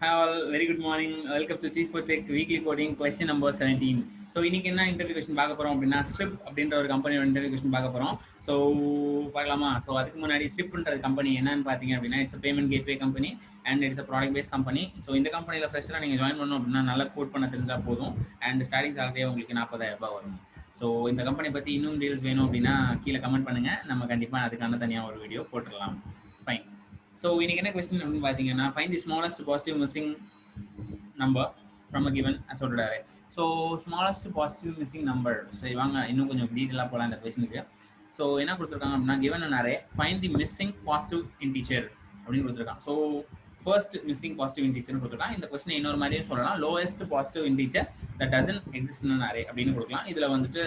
Hi all, very good morning. Welcome to Chief for Tech Weekly Coding question number 17. So இன்னைக்கு என்ன interview question பார்க்க போறோம் அப்படின்னா strip அப்படின்ற ஒரு கம்பெனியோட இன்டர்வியூ கொஸ்டின் பார்க்க போறோம். ஸோ பார்க்கலாமா? ஸோ அதுக்கு முன்னாடி ஸ்ட்ரிப்ன்றது கம்பெனி என்னன்னு பார்த்தீங்க அப்படின்னா it's payment gateway company and it's product based company. So இந்த கம்பெனியில் ஃப்ரெஷ்ஷாக நீங்கள் ஜாயின் பண்ணணும் அப்படின்னா நல்லா கோட் பண்ண தெரிஞ்சால் போதும். அண்ட் ஸ்டார்டிங் சேலரியே உங்களுக்கு 40,000 வரும். ஸோ இந்த கம்பெனி பற்றி இன்னும் டீல்ஸ் வேணும் அப்படின்னா கீழே கமெண்ட் பண்ணுங்க, நம்ம கண்டிப்பாக அதுக்கான தனியாக ஒரு வீடியோ போட்டுடலாம். ஃபைன். ஸோ இன்னைக்கு என்ன கொஸ்டின் அப்படின்னு பார்த்தீங்கன்னா find the smallest positive missing number from a given assorted array. So smallest positive missing number. So இவங்க இன்னும் கொஞ்சம் டீடைலா போலாம் இந்த क्वेश्चनக்கு. So என்ன கொடுத்திருக்காங்க அப்படினா given an array find the missing positive integer அப்படினு கொடுத்திருக்காங்க. So first missing positive integer கொடுத்திருக்காங்க. இந்த क्वेश्चन இன்னொரு மாதிரியும் சொல்லலாம், lowest positive integer that doesn't exist in an array அப்படினு கொடுக்கலாம். இதுல வந்துட்டு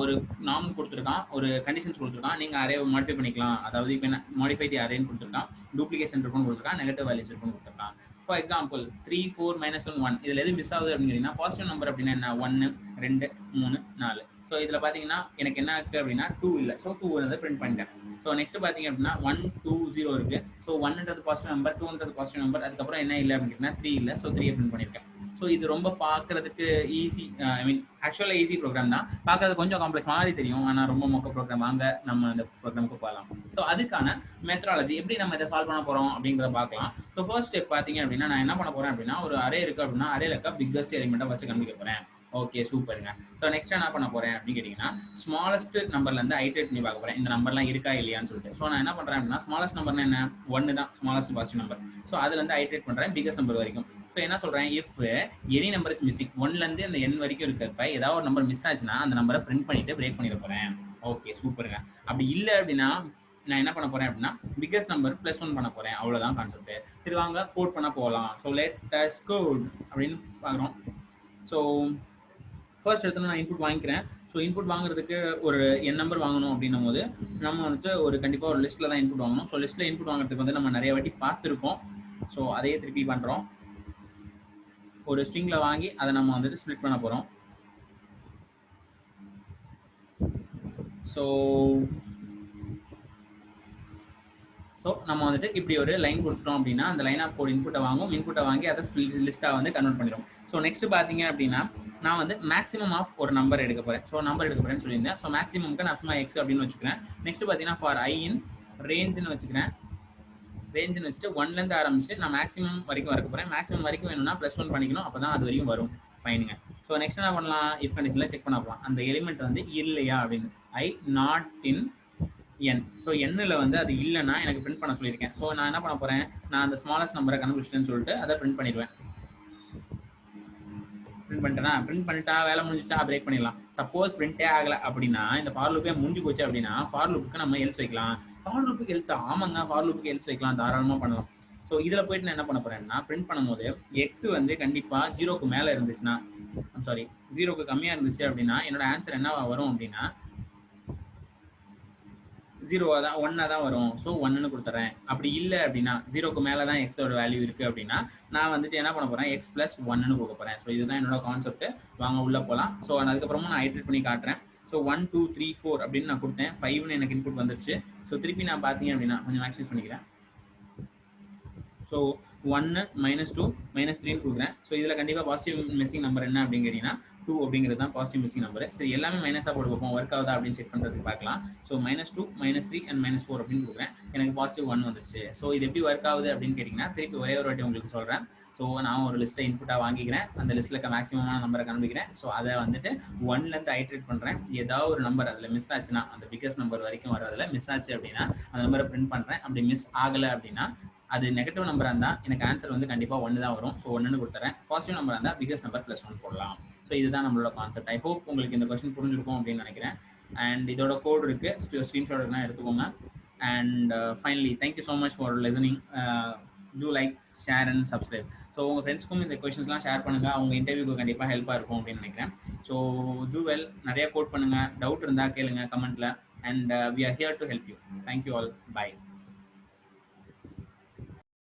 ஒரு நார்ம் கொடுத்திருக்கான், ஒரு கண்டிஷன்ஸ் கொடுத்திருக்கான், நீங்க அரேவை மாடிஃபை பண்ணிக்கலாம். அதாவது இப்போ மாடிஃபை தி அரேன்னு கொடுத்திருக்கான், டூப்ளிகேஷன் இருக்குன்னு கொடுத்திருக்கான், நெகட்டிவ் வேல்யூஸ் இருக்குன்னு கொடுத்திருக்கான். For example 3 4 -1 1 இதுல எது மிஸ் ஆகுது அப்படினா பாசிட்டிவ் நம்பர் அப்படினா என்ன 1 2 3 4. சோ இதுல பாத்தீங்கன்னா எனக்கு என்ன இருக்கு அப்படினா 2 இல்ல, சோ 2 வந்து பிரிண்ட் பண்ணிட்டேன். சோ நெக்ஸ்ட் பாத்தீங்க அப்படினா 1 2 0 இருக்கு. சோ 1ன்றது பாசிட்டிவ் நம்பர், 2ன்றது பாசிட்டிவ் நம்பர், அதுக்கு அப்புறம் என்ன இல்ல அப்படினா 3 இல்ல, சோ 3 பிரிண்ட் பண்ணிருக்கேன். ஸோ இது ரொம்ப பார்க்கறதுக்கு ஈஸி, ஐ மீன் ஆக்சுவலாக ஈஸி ப்ரோக்ராம் தான், பார்க்கறது கொஞ்சம் காம்ப்ளெக்ஸ் மாதிரி தெரியும், ஆனால் ரொம்ப மொக்க ப்ரோக்ராம். வாங்க நம்ம இந்த ப்ரோக்ராமுக்கு போகலாம். ஸோ அதுக்கான மெத்தடாலஜி எப்படி நம்ம இதை சால்வ் பண்ண போகிறோம் அப்படிங்கிறத பார்க்கலாம். ஸோ ஃபர்ஸ்ட் ஸ்டெப் பார்த்தீங்க அப்படின்னா நான் என்ன பண்ண போகிறேன் அப்படின்னா ஒரு அரே இருக்குது அப்படின்னா அரேல இருக்க பிக்கஸ்ட் எலிமெண்ட்டை ஃபர்ஸ்ட் கண்டுபிடிக்க போகிறேன். ஓகே சூப்பருங்க. ஸோ நெக்ஸ்ட் என்ன பண்ண போகிறேன் அப்படின்னு கேட்டிங்கன்னா ஸ்மாலஸ்ட் நம்பர்லேருந்து ஐட்ரேட் பண்ணி பார்க்க போகிறேன், இந்த நம்பர்லாம் இருக்கா இல்லையான்னு சொல்லிட்டு. ஸோ நான் என்ன பண்ணுறேன் அப்படின்னா ஸ்மாலஸ்ட் நம்பர்னா என்ன 1 தான் ஸ்மாலஸ்ட் பாசிட்டிவ் நம்பர். ஸோ அதுலேருந்து ஐட்ரேட் பண்ணுறேன் பிகஸ்ட் நம்பர் வரைக்கும். ஸோ என்ன சொல்கிறேன், if any number is missing, 1லேருந்து அந்த n வரைக்கும் இருக்கிறப்ப ஏதாவது ஒரு நம்பர் மிஸ் ஆச்சுன்னா அந்த நம்பரை பிரிண்ட் பண்ணிட்டு பிரேக் பண்ணிட போகிறேன். ஓகே சூப்பருங்க. அப்படி இல்லை அப்படின்னா நான் என்ன பண்ண போகிறேன் அப்படின்னா பிகஸ்ட் நம்பர் +1 பண்ண போகிறேன். அவ்வளோதான் கான்செப்ட். சரி வாங்க கோட் பண்ண போகலாம். ஸோ லெட் அஸ் கோட் அப்படின்னு பார்க்குறோம். ஸோ ஃபர்ஸ்ட் எடுத்து நான் இன்புட் வாங்கிக்கிறேன். ஸோ இன்புட் வாங்குறதுக்கு ஒரு n நம்பர் வாங்கணும் அப்படின்னும் போது நம்ம வந்துட்டு ஒரு கண்டிப்பாக ஒரு லிஸ்ட்டில் தான் இன்புட் வாங்கணும். ஸோ லிஸ்ட்டில் இன்புட் வாங்குறதுக்கு வந்து நம்ம நிறைய வாட்டி பார்த்துருக்கோம். ஸோ அதையே திருப்பி பண்ணுறோம். ஒரு ஸ்ட்ரிங்ல வாங்கி அதை நம்ம வந்துட்டு ஸ்ப்ளிட் பண்ண போகிறோம். ஸோ நம்ம வந்துட்டு இப்படி ஒரு லைன் கொடுத்துட்டோம் அப்படின்னா அந்த லைன் ஆஃப் கோட் இன்புட்டை வாங்கும், இன்புட்டை வாங்கி அதை லிஸ்ட்டாக வந்து கன்வெர்ட் பண்ணிடும். ஸோ நெக்ஸ்ட் பார்த்தீங்க அப்படின்னா நான் வந்து மேக்ஸிமம் ஆஃப் ஒரு நம்பர் எடுக்க போகிறேன். ஸோ நம்பர் எடுக்க போகிறேன்னு சொல்லியிருந்தேன். ஸோ மேக்ஸிமம்க்கு நான் சும்மா எக்ஸ் அப்படின்னு வச்சுக்கிறேன். நெக்ஸ்ட் பார்த்தீங்கன்னா ஃபார் ஐ இன் ரேஞ்சுன்னு வச்சுக்கிறேன். ரேஞ்சுன்னு வச்சுட்டு 1லேருந்து ஆரம்பிச்சு நான் மேக்ஸிமம் வரைக்கும் வரக்க போகிறேன். மேக்ஸிமம் வரைக்கும் வேணும்னா +1 பண்ணிக்கணும், அப்போ தான் அது வரைக்கும் வரும். ஃபைனுங்க. ஸோ நெக்ஸ்ட் என்ன பண்ணலாம், இஃப் கண்டிஷனில் செக் பண்ண போகலாம் அந்த எலிமெண்ட் வந்து இல்லையா அப்படின்னு. I not in n. So எண்ணில் வந்து அது இல்லைன்னா எனக்கு பிரிண்ட் பண்ண சொல்லியிருக்கேன். ஸோ நான் என்ன பண்ண போகிறேன், நான் அந்த ஸ்மாலஸ்ட் நம்பரை கண்டுபிடிச்சிட்டேன்னு சொல்லிட்டு அதை பிரிண்ட் பண்ணிடுவேன். பிரிண்ட் பண்ணிட்டேன்னா பிரிண்ட் பண்ணிட்டா வேலை முடிஞ்சிச்சா பிரேக் பண்ணிடலாம். சப்போஸ் பிரிண்டே ஆகலை அப்படின்னா இந்த ஃபார் லூப்பே முடிஞ்சு போச்சு அப்படின்னா ஃபார் லூப்புக்கு நம்ம எல்ஸ் வைக்கலாம். ஃபார் லூப்புக்கு எல்ஸா? ஆமாங்க, ஃபார் லூப்புக்கு எல்ஸ் வைக்கலாம், தாராளமாக பண்ணலாம். ஸோ இதில் போயிட்டு நான் என்ன பண்ண போகிறேன்னா பிரிண்ட் பண்ணும்போது எக்ஸ் வந்து கண்டிப்பாக 0க்கு மேலே இருந்துச்சுன்னா, சாரி 0க்கு கம்மியாக இருந்துச்சு அப்படின்னா என்னோட ஆன்சர் என்ன வரும் அப்படின்னா 0 தான் 1 தான் வரும். ஸோ 1ன்னு கொடுத்துறேன். அப்படி இல்லை அப்படின்னா 0க்கு மேலே தான் எக்ஸோட வேல்யூ இருக்குது அப்படின்னா நான் வந்துட்டு என்ன பண்ண போகிறேன், x + 1ன்னு கொடுக்க போகிறேன். ஸோ இதுதான் என்னோட கான்செப்ட். வாங்க உள்ளே போகலாம். ஸோ அதுக்கப்புறமா நான் ஐட்ரேட் பண்ணி காட்டுறேன். ஸோ 1 2 3 4 அப்படின்னு நான் கொடுத்தேன். 5ன்னு எனக்கு இன்புட் வந்துருச்சு. ஸோ திருப்பி நான் பார்த்தீங்க அப்படின்னா கொஞ்சம் மேக்ஸிமைஸ் பண்ணிக்கிறேன். ஸோ 1 -2 -3ன்னு கொடுக்குறேன். ஸோ இதில் கண்டிப்பாக பாசிட்டிவ் மிஸ்ஸிங் நம்பர் என்ன அப்படின்னு கேட்டிங்கன்னா 2 அப்படிங்கிறது தான் பாசிட்டிவ் மிஸ்ஸிங் நம்பர். சரி எல்லாமே மைனஸாக போட்டு பார்ப்போம், ஒர்க் ஆகுதா அப்படின்னு செக் பண்ணுறதுக்கு பார்க்கலாம். ஸோ -2 -3 அண்ட் -4 அப்படின்னு கொடுக்குறேன். எனக்கு பாசிட்டிவ் 1 வந்துருச்சு. ஸோ இது எப்படி ஒர்க் ஆகுது அப்படின்னு கேட்டிங்கன்னா திருப்பி ஒரே ஒரு வாட்டி உங்களுக்கு சொல்கிறேன். ஸோ நான் ஒரு லிஸ்ட்டை இன்புட்டாக வாங்கிக்கிறேன், அந்த லிஸ்ட்டில் இருக்க மேக்ஸிமமான நம்பரை கண்டுபிடிக்கிறேன். ஸோ அதை வந்துட்டு 1லேருந்து ஐட்ரேட் பண்ணுறேன். ஏதாவது ஒரு நம்பர் அதில் மிஸ் ஆச்சுன்னா அந்த பிகஸ்ட் நம்பர் வரைக்கும் வரதில் மிஸ் ஆச்சு அப்படின்னா அந்த நம்பரை பிரிண்ட் பண்ணுறேன். அப்படி மிஸ் ஆகலை அப்படின்னா அது நெகட்டிவ் நம்பராக இருந்தால் எனக்கு ஆன்சர் வந்து கண்டிப்பாக 1 தான் வரும். ஸோ 1ன்னு கொடுத்துறேன். பாசிட்டிவ் நம்பராக இருந்தால் பிகஸ்ட் நம்பர் +1 போடலாம். ஸோ இதுதான் நம்மளோட கான்செப்ட். ஐ ஹோப் உங்களுக்கு இந்த கொஸ்டின் புரிஞ்சிருக்கும் அப்படின்னு நினைக்கிறேன். அண்ட் இதோட கோட் இருக்குது, ஸ்க்ரீன்ஷாட் இருக்குன்னா எடுத்துக்கோங்க. And finally thank you so much for listening. Do like, share and subscribe. So உங்கள் ஃப்ரெண்ட்ஸ்க்கும் இந்த கொஷின்ஸ்லாம் ஷேர் பண்ணுங்கள், அவங்க இன்டர்வியூக்கு கண்டிப்பாக ஹெல்ப்பாக இருக்கும் அப்படின்னு நினைக்கிறேன். ஸோ டூ வெல், நிறைய கோட் பண்ணுங்கள், டவுட் இருந்தால் கேளுங்க கமெண்ட்டில். And we are here to help you. Thank you all, by.